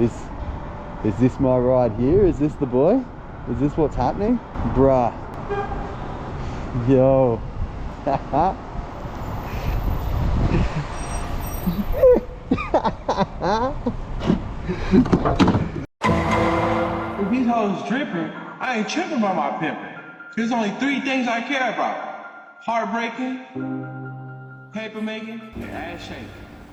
Is this my ride here? Is this the boy? Is this what's happening? Bruh. Yo. If these hoes dripping, I ain't tripping about my pimping. There's only 3 things I care about: heartbreaking, paper making, and ass shaking.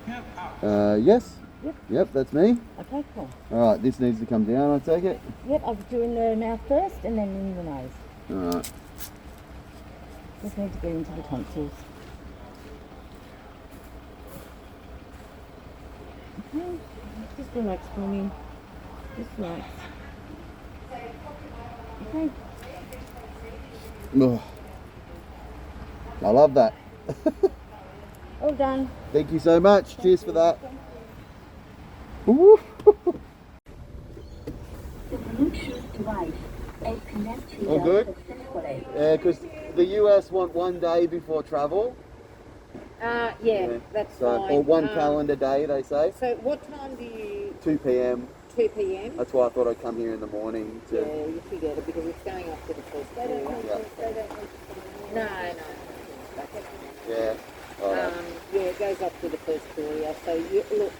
Pimp out. Yes. Yep. Yep, that's me. Okay, cool. Alright, this needs to come down, I take it? Yep, I'll do in the mouth first and then in the nose. Alright. Just need to get into the tonsils. Okay, just relax for me. Just relax. Okay. Ugh. I love that. All done. Thank you so much. Cheers for that. Woo. The Bluetooth device is connected All good? successfully. Yeah, because the US want 1 day before travel. Yeah, that's so, fine. or 1 calendar day, they say. So what time do you... 2 p.m. 2 p.m? That's why I thought I'd come here in the morning. To... Yeah, you forget it because it's going up to the first floor. No. Yeah. Alright. Yeah, it goes up to the first floor, yeah. So you look,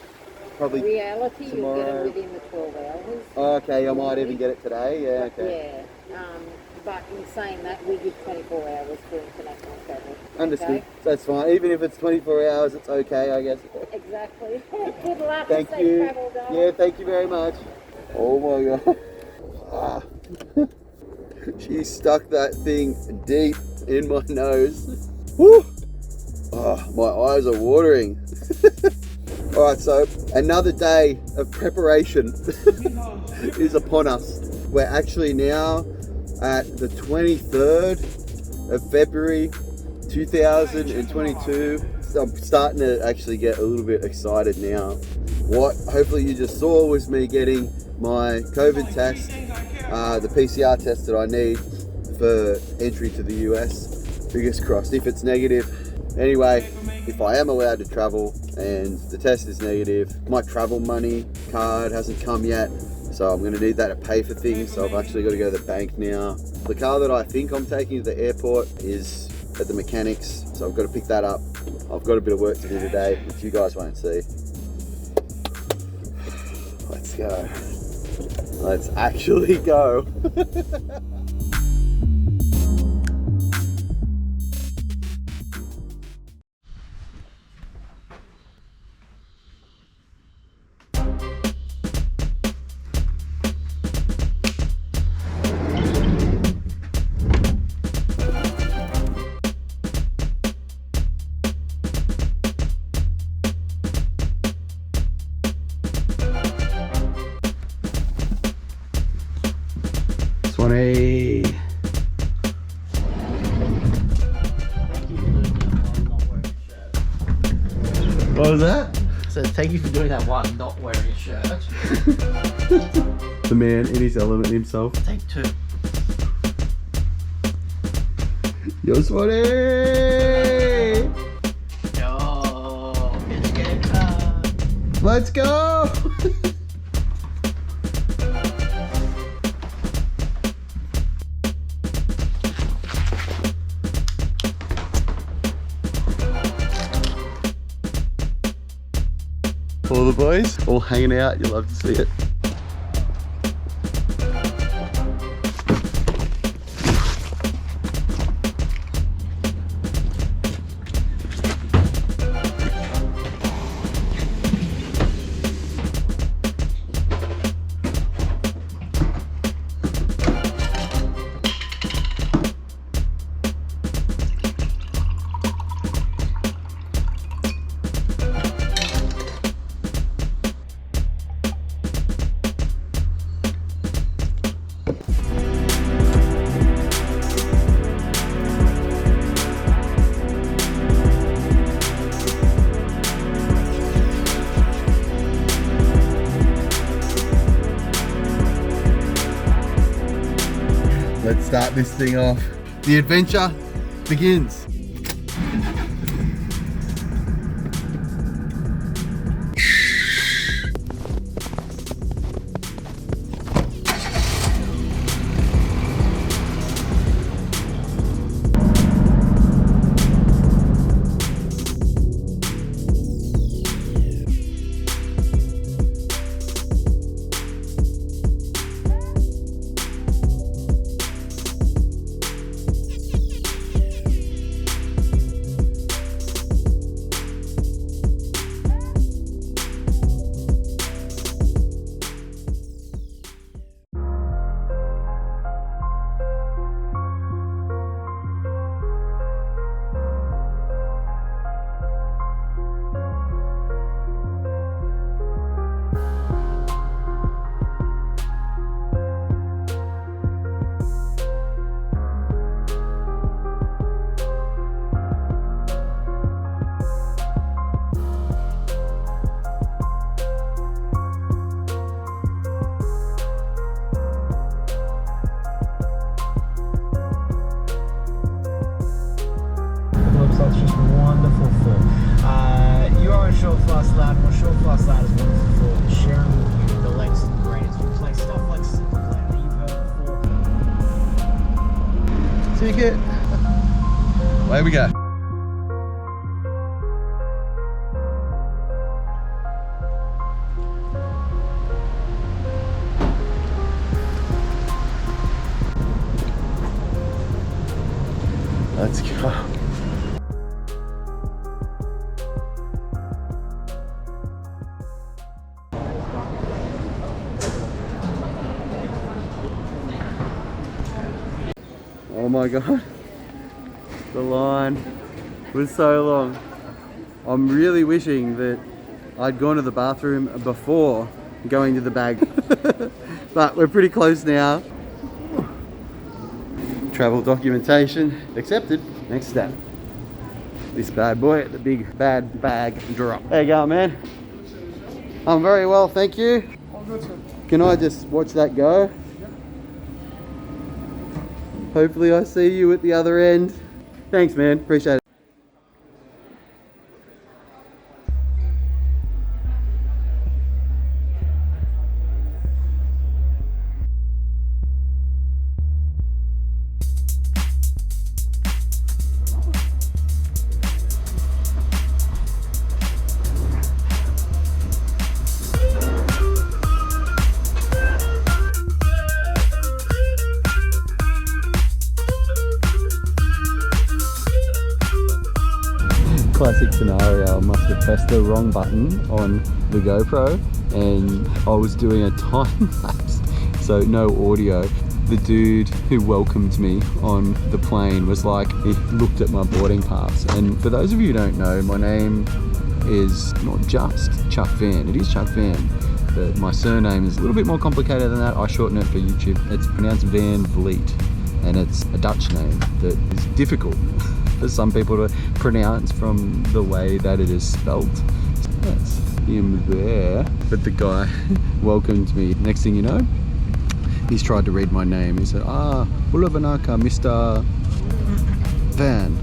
Probably reality, you'll get tomorrow. it within the 12 hours. Okay, I might even get it today. Yeah, okay. Yeah, but in saying that, we give 24 hours for international travel. Understood. Okay? That's fine. Even if it's 24 hours, it's okay, I guess. Exactly. Good luck. Thank Safe you. travel, darling. Yeah, thank you very much. Oh my god. Ah. She stuck that thing deep in my nose. Woo! Oh, my eyes are watering. Alright, so another day of preparation is upon us. We're actually now at the 23rd of February 2022. So I'm starting to actually get a little bit excited now. What hopefully you just saw was me getting my COVID test, the PCR test that I need for entry to the US. Fingers crossed if it's negative. Anyway, if I am allowed to travel and the test is negative, my travel money card hasn't come yet, so I'm going to need that to pay for things. So I've actually got to go to the bank now. The car that I think I'm taking to the airport is at the mechanics, so I've got to pick that up. I've got a bit of work to do today, which you guys won't see. Let's go. Let's actually go. Swanny. What was that? So thank you for doing that while not wearing a shirt. The man in his element himself. Take 2. Yo, Swanny! Yo, let's get it done. Let's go! All the boys all hanging out, you'll love to see it. Let's start this thing off. The adventure begins. short fast lap, or short fast lap is one for sharing with you the latest and greatest. We play stuff like Simple Plan that you've heard before. Ticket. Away we go. Let's go. Oh my god, the line was so long. I'm really wishing that I'd gone to the bathroom before going to the bag. But we're pretty close now. Travel documentation accepted. Next step. This bad boy, the big bad bag drop. There you go, man. I'm very well, thank you. All good, sir. Can I just watch that go? Hopefully I see you at the other end. Thanks, man. Appreciate it. Classic scenario, I must have pressed the wrong button on the GoPro and I was doing a time lapse, so no audio. The dude who welcomed me on the plane was like, he looked at my boarding pass, and for those of you who don't know, my name is not just Chuck Van, it is Chuck Van, but my surname is a little bit more complicated than that. I shorten it for YouTube. It's pronounced Van Vliet, and it's a Dutch name that is difficult for some people to pronounce from the way that it is spelt. That's him there. But the guy welcomed me. Next thing you know, he's tried to read my name. He said, Ulavanaka, Mr. Van.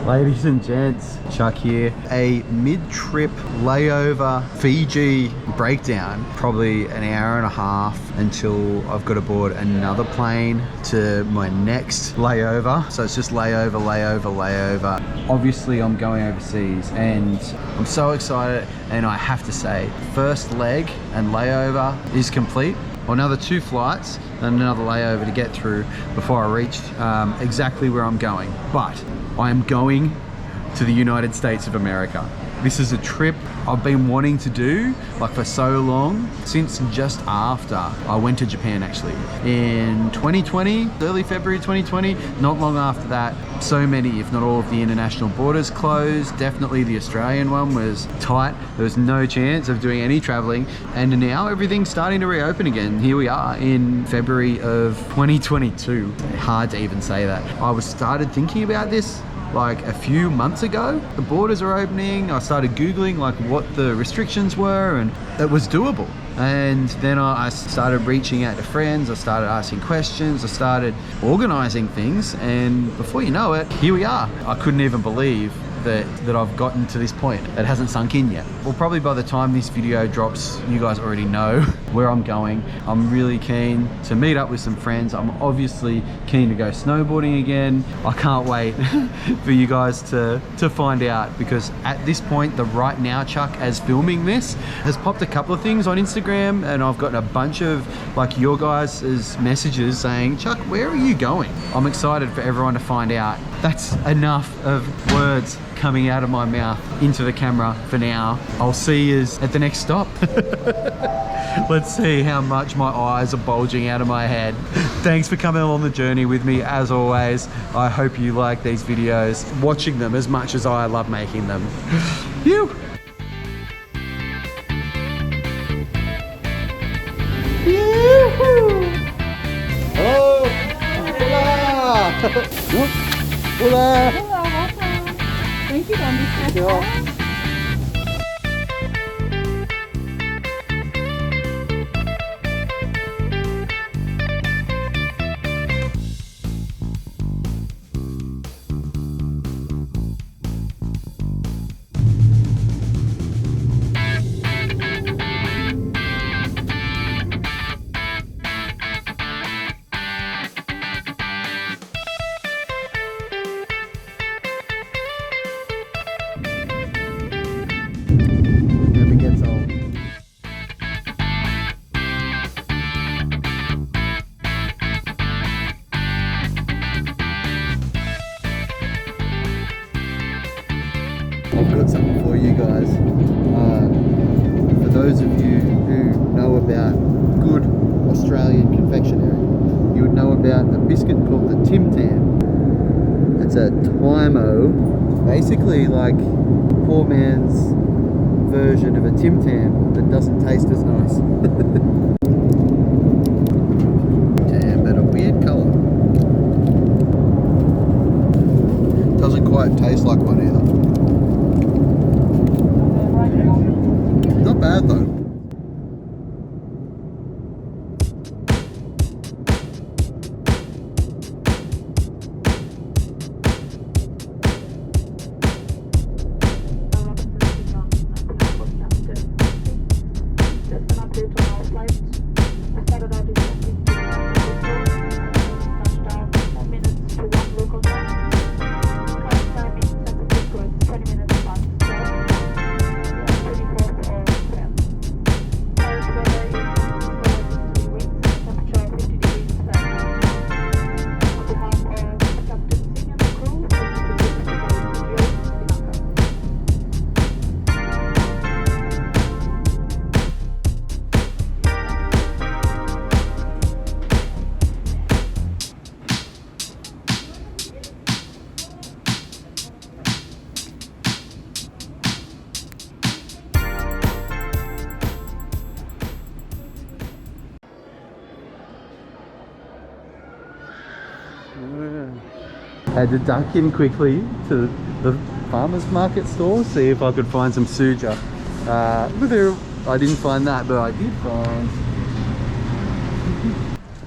Ladies and gents, Chuck here. A mid-trip layover Fiji breakdown. Probably an hour and a half until I've got to board another plane to my next layover. So it's just layover, layover, layover. Obviously I'm going overseas and I'm so excited, and I have to say, first leg and layover is complete. Another 2 flights and another layover to get through before I reach exactly where I'm going. But I am going to the United States of America. This is a trip I've been wanting to do like for so long, since just after I went to Japan actually. In 2020, early February 2020, not long after that, so many, if not all of the international borders closed. Definitely the Australian one was tight. There was no chance of doing any traveling. And now everything's starting to reopen again. Here we are in February of 2022. Hard to even say that. I started thinking about this like a few months ago. The borders are opening. I started Googling like what the restrictions were, and it was doable. And then I started reaching out to friends, I started asking questions, I started organizing things, and before you know it, here we are. I couldn't even believe that I've gotten to this point. It hasn't sunk in yet. Well, probably by the time this video drops, you guys already know where I'm going. I'm really keen to meet up with some friends. I'm obviously keen to go snowboarding again. I can't wait for you guys to find out, because at this point, the Right Now Chuck, as filming this, has popped a couple of things on Instagram, and I've gotten a bunch of like your guys' messages saying, Chuck, where are you going? I'm excited for everyone to find out. That's enough of words coming out of my mouth into the camera for now. I'll see you at the next stop. Let's see how much my eyes are bulging out of my head. Thanks for coming along the journey with me, as always. I hope you like these videos, watching them as much as I love making them. Phew! Hello! Hola! Hola! Thank you, Andy. I've got something for you guys. For those of you who know about good Australian confectionery, you would know about a biscuit called the Tim Tam. It's a Twimo, basically like poor man's version of a Tim Tam that doesn't taste as nice. Damn, but a weird colour. Doesn't quite taste like one either. Not bad though. Had to duck in quickly to the farmer's market store, see if I could find some suja. I didn't find that, but I did find...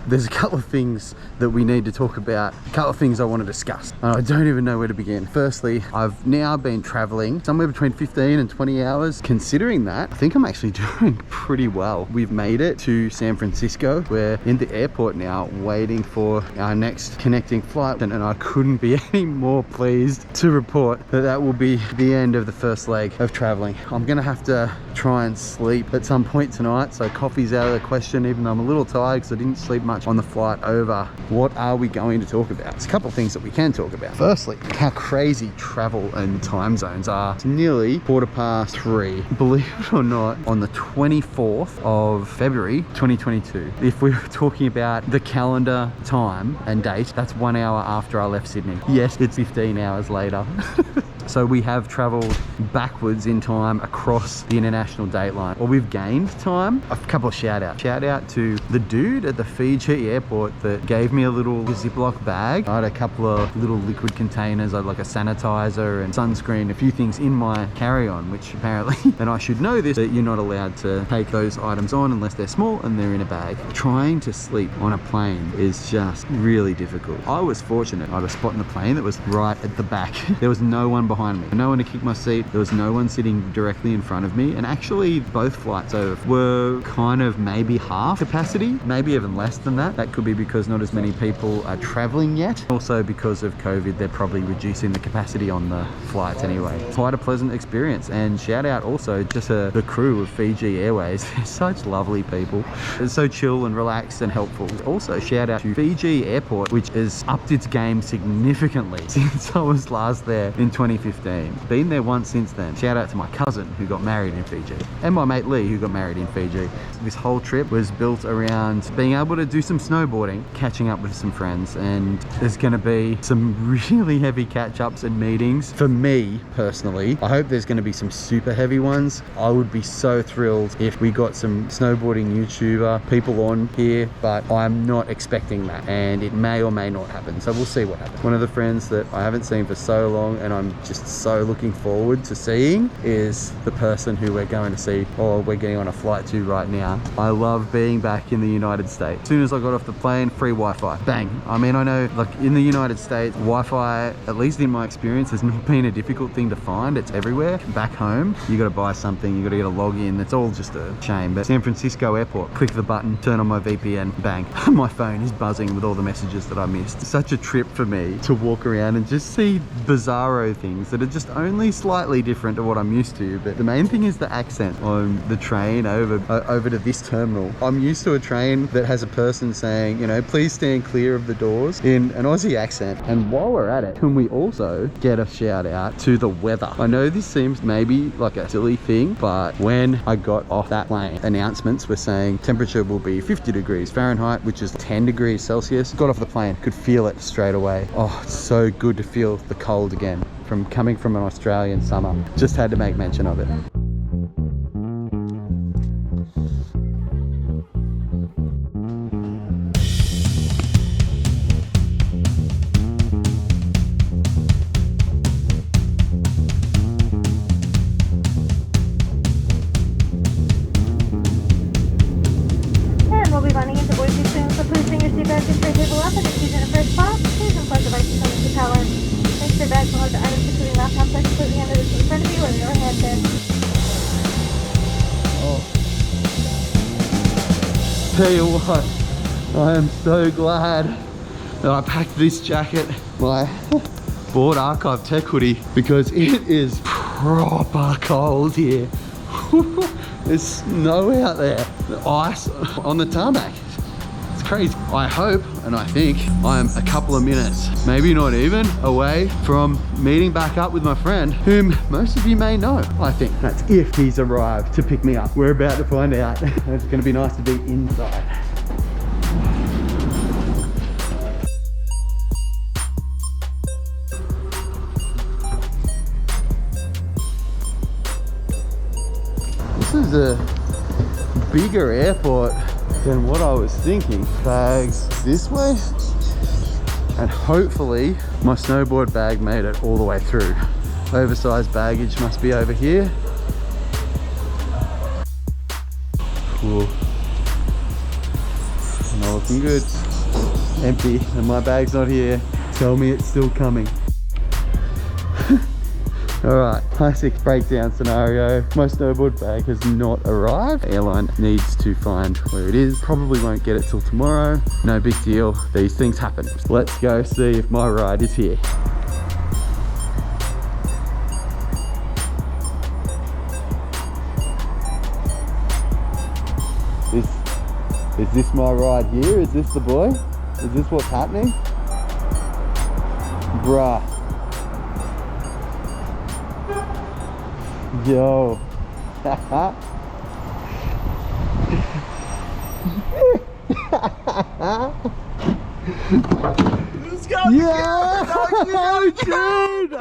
There's a couple of things that we need to talk about, a couple of things I want to discuss. And I don't even know where to begin. Firstly, I've now been traveling somewhere between 15 and 20 hours. Considering that, I think I'm actually doing pretty well. We've made it to San Francisco. We're in the airport now, waiting for our next connecting flight. And I couldn't be any more pleased to report that that will be the end of the first leg of traveling. I'm gonna have to try and sleep at some point tonight, so coffee's out of the question, even though I'm a little tired because I didn't sleep much on the flight over. What are we going to talk about? There's a couple of things that we can talk about. Firstly, how crazy travel and time zones are. It's nearly 3:15. Believe it or not, on the 24th of February 2022, if we were talking about the calendar time and date, that's 1 hour after I left Sydney. Yes, it's 15 hours later. So we have traveled backwards in time across the international date line. Well, we've gained time. A couple of shout outs. Shout out to the dude at the Fiji airport that gave me a little Ziploc bag. I had a couple of little liquid containers. I had like a sanitizer and sunscreen, a few things in my carry-on, which apparently, and I should know this, that you're not allowed to take those items on unless they're small and they're in a bag. Trying to sleep on a plane is just really difficult. I was fortunate. I had a spot in the plane that was right at the back. There was no one behind behind me. No one to kick my seat. There was no one sitting directly in front of me. And actually both flights over were kind of maybe half capacity, maybe even less than that. That could be because not as many people are traveling yet. Also because of COVID, they're probably reducing the capacity on the flights anyway. Quite a pleasant experience. And shout out also just to the crew of Fiji Airways. They're such lovely people. They're so chill and relaxed and helpful. Also shout out to Fiji Airport, which has upped its game significantly since I was last there in 2015. Been there once since then. Shout out to my cousin who got married in Fiji and my mate Lee who got married in Fiji. This whole trip was built around being able to do some snowboarding, catching up with some friends, and there's going to be some really heavy catch-ups and meetings for me personally. I hope there's going to be some super heavy ones. I would be so thrilled if we got some snowboarding YouTuber people on here, but I'm not expecting that, and it may or may not happen, so we'll see what happens. One of the friends that I haven't seen for so long and I'm just so looking forward to seeing is the person who we're going to see, or we're getting on a flight to right now. I love being back in the United States. As soon as I got off the plane, free Wi-Fi, bang. I mean, I know like in the United States, Wi-Fi, at least in my experience, has not been a difficult thing to find. It's everywhere. Back home, you got to buy something, you got to get a login. It's all just a shame. But San Francisco airport, click the button, turn on my VPN, bang. My phone is buzzing with all the messages that I missed. Such a trip for me to walk around and just see bizarro things that are just only slightly different to what I'm used to. But the main thing is the accent on the train over to this terminal. I'm used to a train that has a person saying, you know, please stand clear of the doors in an Aussie accent. And while we're at it, can we also get a shout out to the weather? I know this seems maybe like a silly thing, but when I got off that plane, announcements were saying temperature will be 50 degrees Fahrenheit, which is 10 degrees Celsius. Got off the plane, could feel it straight away. Oh, it's so good to feel the cold again from coming from an Australian summer. Just had to make mention of it. We'll be running into Boise soon, so please bring your seatbelts and tray table up and if you're in a first class, please unplug devices from the power. Make sure bags will have the items including laptops are completely under the seat in front of you or your headset. Oh. Tell you what, I am so glad that I packed this jacket, my Board Archive Tech hoodie, because it is proper cold here. There's snow out there, ice on the tarmac. It's crazy. I hope and I think I'm a couple of minutes, maybe not even, away from meeting back up with my friend, whom most of you may know. I think that's if he's arrived to pick me up. We're about to find out. It's gonna be nice to be inside. This is a bigger airport than what I was thinking. Bags this way, and hopefully my snowboard bag made it all the way through. Oversized baggage must be over here. Cool. Not looking good. Empty, and my bag's not here. Tell me it's still coming. Alright, classic breakdown scenario. My snowboard bag has not arrived. Airline needs to find where it is. Probably won't get it till tomorrow. No big deal. These things happen. Let's go see if my ride is here. Is this my ride here? Is this the boy? Is this what's happening? Bruh. Yo. Let's go. Yeah! Oh, dude!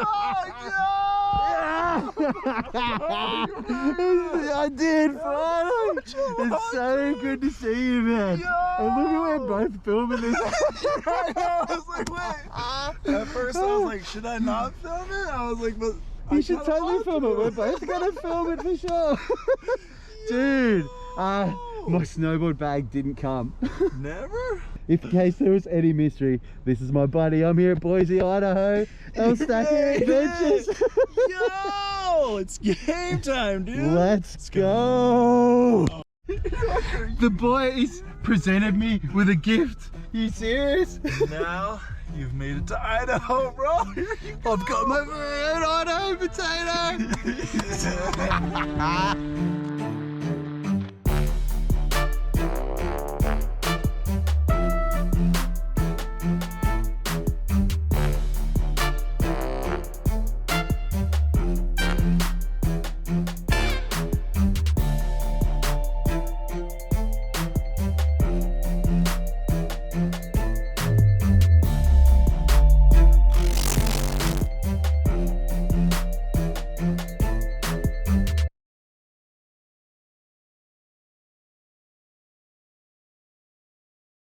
I did, finally! It's so good to see you, man. And look at we're both filming this. I know, I was like, wait. At first I was like, should I not film it? I was like, but you should totally film it. We're both gonna film it for sure. Dude, my snowboard bag didn't come. Never? in case there was any mystery, this is my buddy. I'm here at Boise, Idaho. Ellstacker Adventures. Yo, it's game time, dude. Let's go. The boys presented me with a gift. You serious? Now you've made it to Idaho, bro. I've got my own Idaho potato.